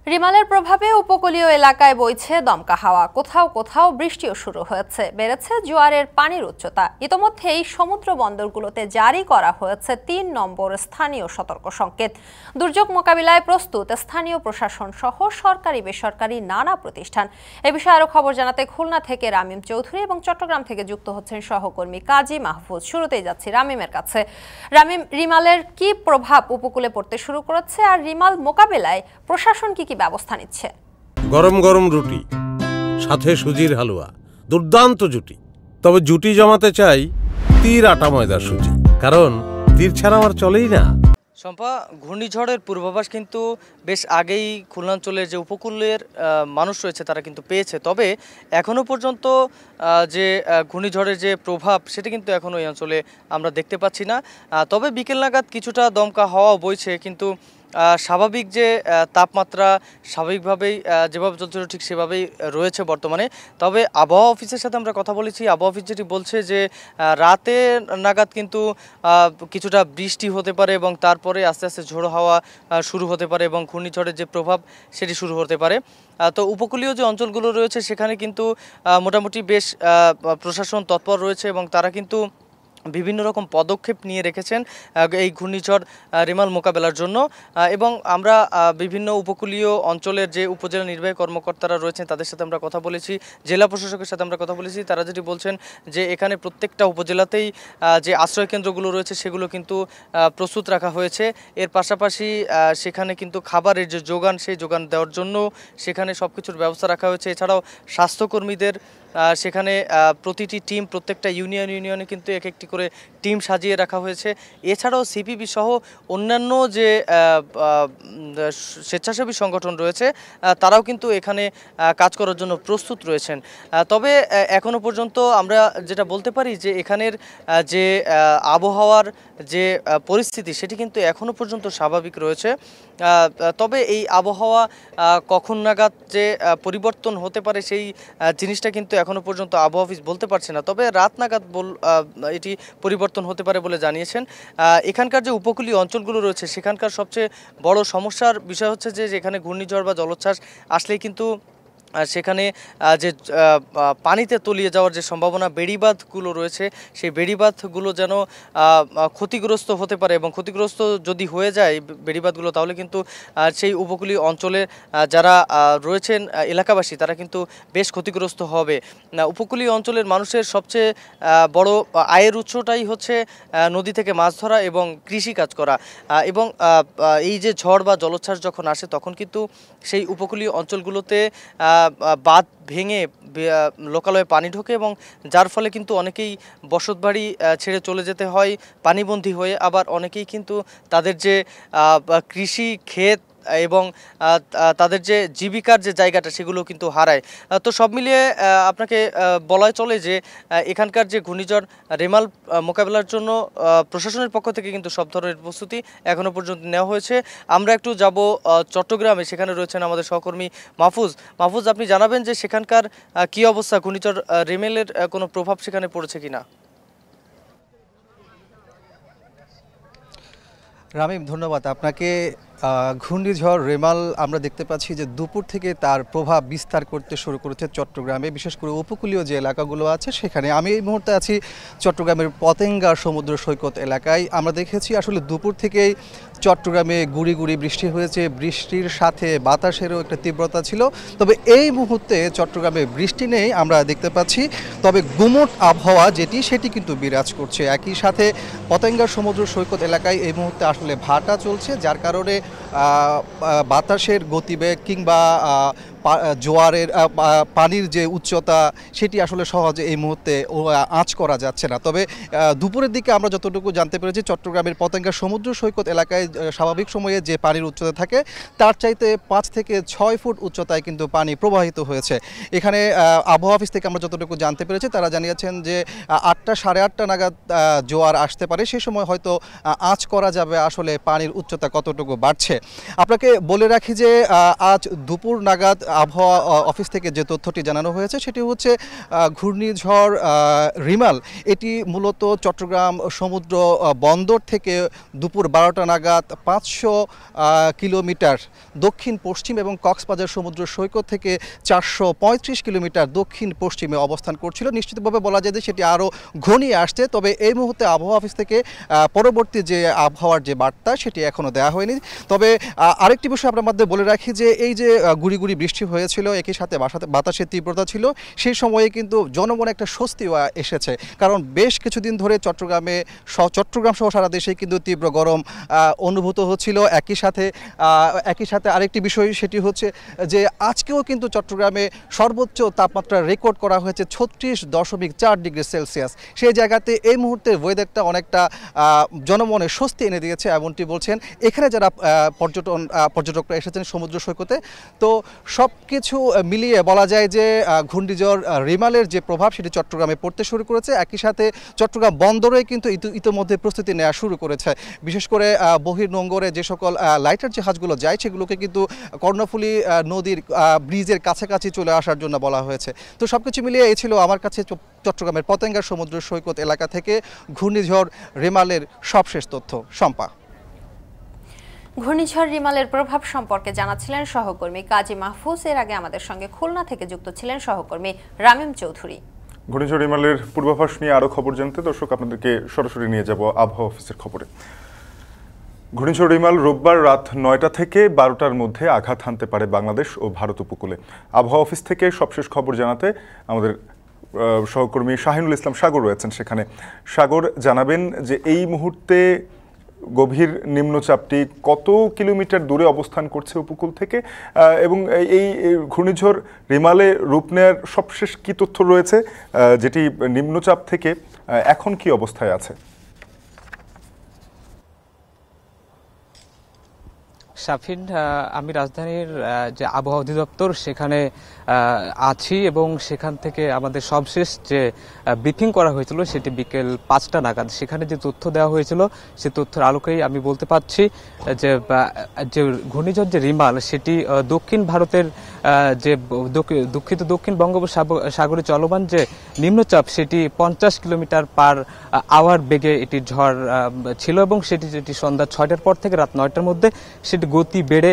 রিমালের প্রভাবে উপকূলীয় এলাকায় বইছে দমকা হাওয়া, কোথাও কোথাও বৃষ্টিও শুরু হয়েছে। বেড়েছে জোয়ারের পানির উচ্চতা। ইতোমধ্যেই সমুদ্র বন্দরগুলোতে জারি করা হয়েছে ৩ নম্বর স্থানীয় সতর্ক সংকেত। দুর্যোগ মোকাবিলায় প্রস্তুত স্থানীয় প্রশাসন সহ সরকারি বেসরকারি নানা প্রতিষ্ঠান। এ বিষয়ে আরো খবর জানাতে খুলনা থেকে রামিম চৌধুরী এবং চট্টগ্রাম থেকে যুক্ত হচ্ছেন সহকর্মী কাজী মাহফুজ। শুরুতেই যাচ্ছি রামিমের কাছে। রামিম, রিমালের কি প্রভাব উপকূলে পড়তে শুরু করেছে, আর রিমাল মোকাবিলায় প্রশাসন কি ব্যবস্থা নিচ্ছে? গরম গরম রুটি, সাথে সুজির হালুয়া, দুর্দান্ত জুটি। তবে জুটি জমাতে চাই তীর আটা ময়দার সুজি, কারণ তীর ছাড়া আমার চলেই না। শম্পা, ঘূর্ণিঝড়ের পূর্বাভাস কিন্তু বেশ আগেই খুলনাঞ্চলের যে উপকূলের মানুষ রয়েছে তারা কিন্তু পেয়েছে। তবে এখনও পর্যন্ত যে ঘূর্ণিঝড়ের যে প্রভাব সেটা কিন্তু এখনও এই অঞ্চলে আমরা দেখতে পাচ্ছি না। তবে বিকেল নাগাদ কিছুটা দমকা হাওয়া বইছে, কিন্তু স্বাভাবিক যে তাপমাত্রা স্বাভাবিকভাবেই যেভাবে চলছিল ঠিক সেভাবেই রয়েছে বর্তমানে। তবে আবহাওয়া অফিসের সাথে আমরা কথা বলেছি, আবহাওয়া অফিস যেটি বলছে যে রাতে নাগাদ কিন্তু কিছুটা বৃষ্টি হতে পারে এবং তারপরে আস্তে আস্তে ঝোড়ো হাওয়া শুরু হতে পারে এবং ঘূর্ণিঝড়ের যে প্রভাব সেটি শুরু হতে পারে। তো উপকূলীয় যে অঞ্চলগুলো রয়েছে সেখানে কিন্তু মোটামুটি বেশ প্রশাসন তৎপর রয়েছে এবং তারা কিন্তু বিভিন্ন রকম পদক্ষেপ নিয়ে রেখেছেন এই ঘূর্ণিঝড় রিমাল মোকাবেলার জন্য। এবং আমরা বিভিন্ন উপকূলীয় অঞ্চলের যে উপজেলা নির্বাহী কর্মকর্তারা রয়েছেন তাদের সাথে আমরা কথা বলেছি, জেলা প্রশাসকের সাথে আমরা কথা বলেছি। তারা যেটি বলছেন যে এখানে প্রত্যেকটা উপজেলাতেই যে আশ্রয় কেন্দ্রগুলো রয়েছে সেগুলো কিন্তু প্রস্তুত রাখা হয়েছে। এর পাশাপাশি সেখানে কিন্তু খাবারের যে যোগান সেই যোগান দেওয়ার জন্য সেখানে সব কিছুর ব্যবস্থা রাখা হয়েছে। এছাড়াও স্বাস্থ্যকর্মীদের সেখানে প্রতিটি টিম, প্রত্যেকটা ইউনিয়নে কিন্তু এক একটি করে টিম সাজিয়ে রাখা হয়েছে। এছাড়াও সিপিবি সহ অন্যান্য যে স্বেচ্ছাসেবী সংগঠন রয়েছে তারাও কিন্তু এখানে কাজ করার জন্য প্রস্তুত রয়েছেন। তবে এখনও পর্যন্ত আমরা যেটা বলতে পারি যে এখানের যে আবহাওয়ার যে পরিস্থিতি সেটি কিন্তু এখনও পর্যন্ত স্বাভাবিক রয়েছে। তবে এই আবহাওয়া কখন নাগাদ যে পরিবর্তন হতে পারে সেই জিনিসটা কিন্তু এখনও পর্যন্ত আবহাওয়া অফিস বলতে পারছে না। তবে রাত নাগাদ এটি পরিবর্তন হতে পারে বলে জানিয়েছেন। এখানকার যে উপকূলীয় অঞ্চলগুলো রয়েছে সেখানকার সবচেয়ে বড় সমস্যার বিষয় হচ্ছে যে এখানে ঘূর্ণিঝড় বা জলোচ্ছ্বাস আসলেই কিন্তু সেখানে যে পানিতে তলিয়ে যাওয়ার যে সম্ভাবনা, বেড়িবাঁধগুলো রয়েছে সেই বেড়িবাঁধগুলো যেন ক্ষতিগ্রস্ত হতে পারে এবং ক্ষতিগ্রস্ত যদি হয়ে যায় বেড়িবাঁধগুলো তাহলে কিন্তু সেই উপকূলীয় অঞ্চলের যারা রয়েছেন এলাকাবাসী তারা কিন্তু বেশ ক্ষতিগ্রস্ত হবে। উপকূলীয় অঞ্চলের মানুষের সবচেয়ে বড় আয়ের উৎসটাই হচ্ছে নদী থেকে মাছ ধরা এবং কৃষি কাজ করা। এবং এই যে ঝড় বা জলোচ্ছ্বাস যখন আসে তখন কিন্তু সেই উপকূলীয় অঞ্চলগুলোতে বাঁধ ভেঙে লোকালয়ে পানি ঢোকে এবং যার ফলে কিন্তু অনেকেই বসতবাড়ি ছেড়ে চলে যেতে হয় পানিবন্দী হয়ে। আবার অনেকেই কিন্তু তাদের যে কৃষি ক্ষেত এবং তাদের যে জীবিকার যে জায়গাটা সেগুলো কিন্তু হারায়। তো সব মিলিয়ে আপনাকে বলাই চলে যে এখানকার যে ঘূর্ণিঝড় রিমাল মোকাবেলার জন্য প্রশাসনের পক্ষ থেকে কিন্তু সব ধরনের প্রস্তুতি এখনও পর্যন্ত নেওয়া হয়েছে। আমরা একটু যাব চট্টগ্রামে, সেখানে রয়েছেন আমাদের সহকর্মী মাহফুজ। আপনি জানাবেন যে সেখানকার কি অবস্থা, ঘূর্ণিঝড় রিমেলের কোনো প্রভাব সেখানে পড়েছে কিনা? রামিম, ধন্যবাদ আপনাকে। ঘূর্ণিঝড় রেমাল আমরা দেখতে পাচ্ছি যে দুপুর থেকে তার প্রভাব বিস্তার করতে শুরু করেছে চট্টগ্রামে, বিশেষ করে উপকূলীয় যে এলাকাগুলো আছে সেখানে। আমি এই মুহূর্তে আছি চট্টগ্রামের পতেঙ্গা সমুদ্র সৈকত এলাকায়। আমরা দেখেছি আসলে দুপুর থেকেই চট্টগ্রামে গুড়ি গুড়ি বৃষ্টি হয়েছে, বৃষ্টির সাথে বাতাসেরও একটা তীব্রতা ছিল। তবে এই মুহূর্তে চট্টগ্রামে বৃষ্টি নেই আমরা দেখতে পাচ্ছি, তবে গুমোট আবহাওয়া সেটি কিন্তু বিরাজ করছে। একই সাথে পতেঙ্গা সমুদ্র সৈকত এলাকায় এই মুহূর্তে আসলে ভাটা চলছে, যার কারণে বাতাসের গতিবেগ কিংবা জোয়ারের পানির যে উচ্চতা সেটি আসলে সহজে এই মুহূর্তে আঁচ করা যাচ্ছে না। তবে দুপুরের দিকে আমরা যতটুকু জানতে পেরেছি চট্টগ্রামের পতেঙ্গা সমুদ্র সৈকত এলাকায় স্বাভাবিক সময়ে যে পানির উচ্চতা থাকে তার চাইতে 5 থেকে 6 ফুট উচ্চতায় কিন্তু পানি প্রবাহিত হয়েছে। এখানে আবহাওয়া অফিস থেকে আমরা যতটুকু জানতে পেরেছি তারা জানিয়েছেন যে 8টা সাড়ে 8টা নাগাদ জোয়ার আসতে পারে, সেই সময় হয়তো আঁচ করা যাবে আসলে পানির উচ্চতা কতটুকু বাড়ছে। আপনাকে বলে রাখি যে আজ দুপুর নাগাদ আবহাওয়া অফিস থেকে যে তথ্যটি জানানো হয়েছে সেটি হচ্ছে ঘূর্ণিঝড় রিমাল এটি মূলত চট্টগ্রাম সমুদ্র বন্দর থেকে দুপুর 12টা নাগাদ 500 কিলোমিটার দক্ষিণ পশ্চিম এবং কক্সবাজার সমুদ্র সৈকত থেকে 435 কিলোমিটার দক্ষিণ পশ্চিমে অবস্থান করছিল। নিশ্চিতভাবে বলা যায় যে সেটি আরও ঘনিয়ে আসছে, তবে এই মুহূর্তে আবহাওয়া অফিস থেকে পরবর্তী যে আবহাওয়ার যে বার্তা সেটি এখনও দেওয়া হয়নি। তবে আরেকটি বিষয় আপনার মধ্যে বলে রাখি যে এই যে গুড়ি গুড়ি বৃষ্টি হয়েছিল, একই সাথে বাতাসের তীব্রতা ছিল, সেই সময়ে কিন্তু জনমনে একটা স্বস্তিও এসেছে, কারণ বেশ কিছুদিন ধরে চট্টগ্রাম সহ সারা দেশে কিন্তু তীব্র গরম অনুভূত হচ্ছিল। একই সাথে আরেকটি বিষয় সেটি হচ্ছে যে আজকেও কিন্তু চট্টগ্রামে সর্বোচ্চ তাপমাত্রা রেকর্ড করা হয়েছে 36.4 ডিগ্রি সেলসিয়াস। সেই জায়গাতে এই মুহূর্তে ওয়েদারটা অনেকটা জনমনে স্বস্তি এনে দিয়েছে এমনটি বলছেন এখানে যারা পর্যটকরা এসেছেন সমুদ্র সৈকতে। তো সব কিছু মিলিয়ে বলা যায় যে ঘূর্ণিঝড় রিমালের যে প্রভাব সেটি চট্টগ্রামে পড়তে শুরু করেছে। একই সাথে চট্টগ্রাম বন্দরে কিন্তু ইতিমধ্যে প্রস্তুতি নেওয়া শুরু করেছে। বিশেষ করে বহির্নোঙরে যে সকল লাইটার জাহাজগুলো যায় সেগুলোকে কিন্তু কর্ণফুলী নদীর ব্রিজের কাছাকাছি চলে আসার জন্য বলা হয়েছে। তো সব কিছু মিলিয়ে এই ছিল আমার কাছে চট্টগ্রামের পতেঙ্গা সমুদ্র সৈকত এলাকা থেকে ঘূর্ণিঝড় রিমালের সবশেষ তথ্য। শম্পা। ঘূর্ণিঝড় রিমালের প্রভাব সম্পর্কে জানাচ্ছিলেন সহকর্মী কাজী মাহফুজ। এর আগে আমাদের সঙ্গে খুলনা থেকে যুক্ত ছিলেন সহকর্মী রামিম চৌধুরী। ঘূর্ণিঝড় রিমালের পূর্বাভাস নিয়ে আরো খবর জানতে দর্শক আপনাদেরকে সরাসরি নিয়ে যাব আবহাওয়া অফিসের খবরে। ঘূর্ণিঝড় রিমাল রোববার রাত 9টা থেকে 12টার মধ্যে আঘাত হানতে পারে বাংলাদেশ ও ভারত উপকূলে। আবহাওয়া অফিস থেকে সবশেষ খবর জানাতে আমাদের সহকর্মী শাহিনুল ইসলাম সাগর রয়েছেন সেখানে। সাগর, জানাবেন যে এই মুহূর্তে গভীর নিম্নচাপটি কত কিলোমিটার দূরে অবস্থান করছে উপকূল থেকে, এবং এই ঘূর্ণিঝড় রিমালে রূপ নেওয়ার সবশেষ কী তথ্য রয়েছে, যেটি নিম্নচাপ থেকে এখন কি অবস্থায় আছে? শাফিন, আমি রাজধানীর যে আবহাওয়া অধিদপ্তর সেখানে আছি এবং সেখান থেকে আমাদের সবশেষ যে ব্রিফিং করা হয়েছিল সেটি বিকেল 5টা নাগাদ। সেখানে যে তথ্য দেওয়া হয়েছিল সে তথ্যের আলোকেই আমি বলতে পারছি যে ঘূর্ণিঝড় যে রিমাল সেটি দক্ষিণ ভারতের যে দক্ষিণ বঙ্গোপসাগরে চলমান যে নিম্নচাপ সেটি 50 কিলোমিটার পার আওয়ার বেগে এটি ঝড় ছিল এবং যেটি সন্ধ্যা 6টার পর থেকে রাত 9টার মধ্যে সেটি গতি বেড়ে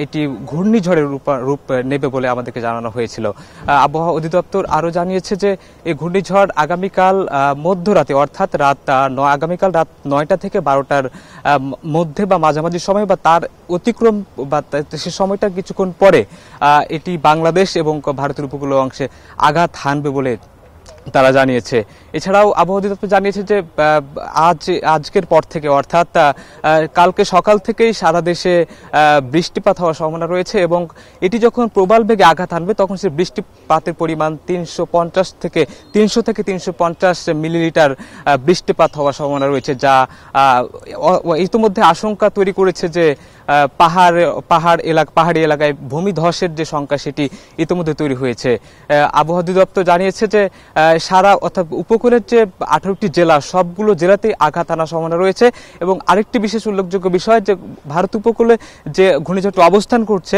এটি ঘূর্ণিঝড়ের রূপ নেবে বলে আমাদেরকে জানানো হয়েছিল। আবহাওয়া অধিদপ্তর আরও জানিয়েছে যে এই ঘূর্ণিঝড় আগামীকাল মধ্যরাতে অর্থাৎ আগামীকাল রাত 9টা থেকে 12টার মধ্যে বা মাঝামাঝি সময় বা তার অতিক্রম বা সে সময়টা কিছুক্ষণ পরে এটি বাংলাদেশ এবং ভারতের উপকূল অংশে আঘাত হানবে বলে তারা জানিয়েছে। এছাড়াও আবহাওয়া অধিদপ্তর জানিয়েছে যে আজকের পর থেকে অর্থাৎ কালকে সকাল থেকেই সারা দেশে বৃষ্টিপাত হওয়ার সম্ভাবনা রয়েছে এবং এটি যখন প্রবল বেগে আঘাত হানবে তখন সে বৃষ্টিপাতের পরিমাণ 300 থেকে 350 মিলিলিটার বৃষ্টিপাত হওয়ার সম্ভাবনা রয়েছে, যা ইতিমধ্যে আশঙ্কা তৈরি করেছে যে পাহাড়ি এলাকায় ভূমিধসের যে সংখ্যা সেটি ইতিমধ্যে তৈরি হয়েছে। আবহাওয়া অধিদপ্তর জানিয়েছে যে অর্থাৎ উপকূলের যে 18টি জেলা সবগুলো জেলাতেই আঘাত আনার সম্ভাবনা রয়েছে এবং আরেকটি বিশেষ উল্লেখযোগ্য বিষয় যে ভারত উপকূলে যে ঘূর্ণিঝড়টি অবস্থান করছে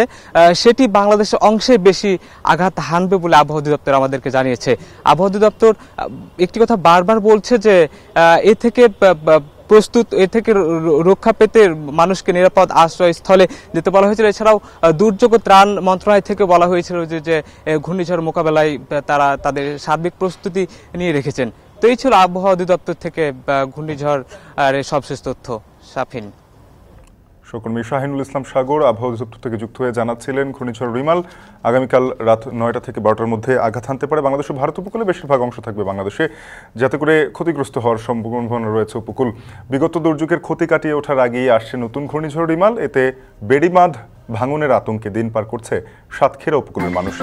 সেটি বাংলাদেশের অংশে বেশি আঘাত হানবে বলে আবহাওয়া অধিদপ্তর আমাদেরকে জানিয়েছে। আবহাওয়া অধিদপ্তর একটি কথা বারবার বলছে যে এ থেকে রক্ষা পেতে মানুষকে নিরাপদ আশ্রয়স্থলে যেতে বলা হয়েছিল। এছাড়াও দুর্যোগ ত্রাণ মন্ত্রণালয় থেকে বলা হয়েছিল যে ঘূর্ণিঝড় মোকাবেলায় তারা তাদের সার্বিক প্রস্তুতি নিয়ে রেখেছেন। তো এই ছিল আবহাওয়া অধিদপ্তর থেকে ঘূর্ণিঝড় সবশেষ তথ্য। শাফিন। সহকর্মী শাহিনুল ইসলাম সাগর আবহাওয়া অধিদপ্তর থেকে যুক্ত হয়ে জানাচ্ছিলেন ঘূর্ণিঝড় রিমাল আগামীকাল রাত 9টা থেকে 12টার মধ্যে আঘাত হানতে পারে বাংলাদেশ ও ভারত উপকূলে। বেশিরভাগ অংশ থাকবে বাংলাদেশে, যাতে করে ক্ষতিগ্রস্ত হওয়ার সম্ভাবনা রয়েছে উপকূল। বিগত দুর্যোগের ক্ষতি কাটিয়ে ওঠার আগেই আসছে নতুন ঘূর্ণিঝড় রিমাল। এতে বেড়িবাঁধ ভাঙনের আতঙ্কে দিন পার করছে সাতক্ষীরা উপকূলের মানুষ।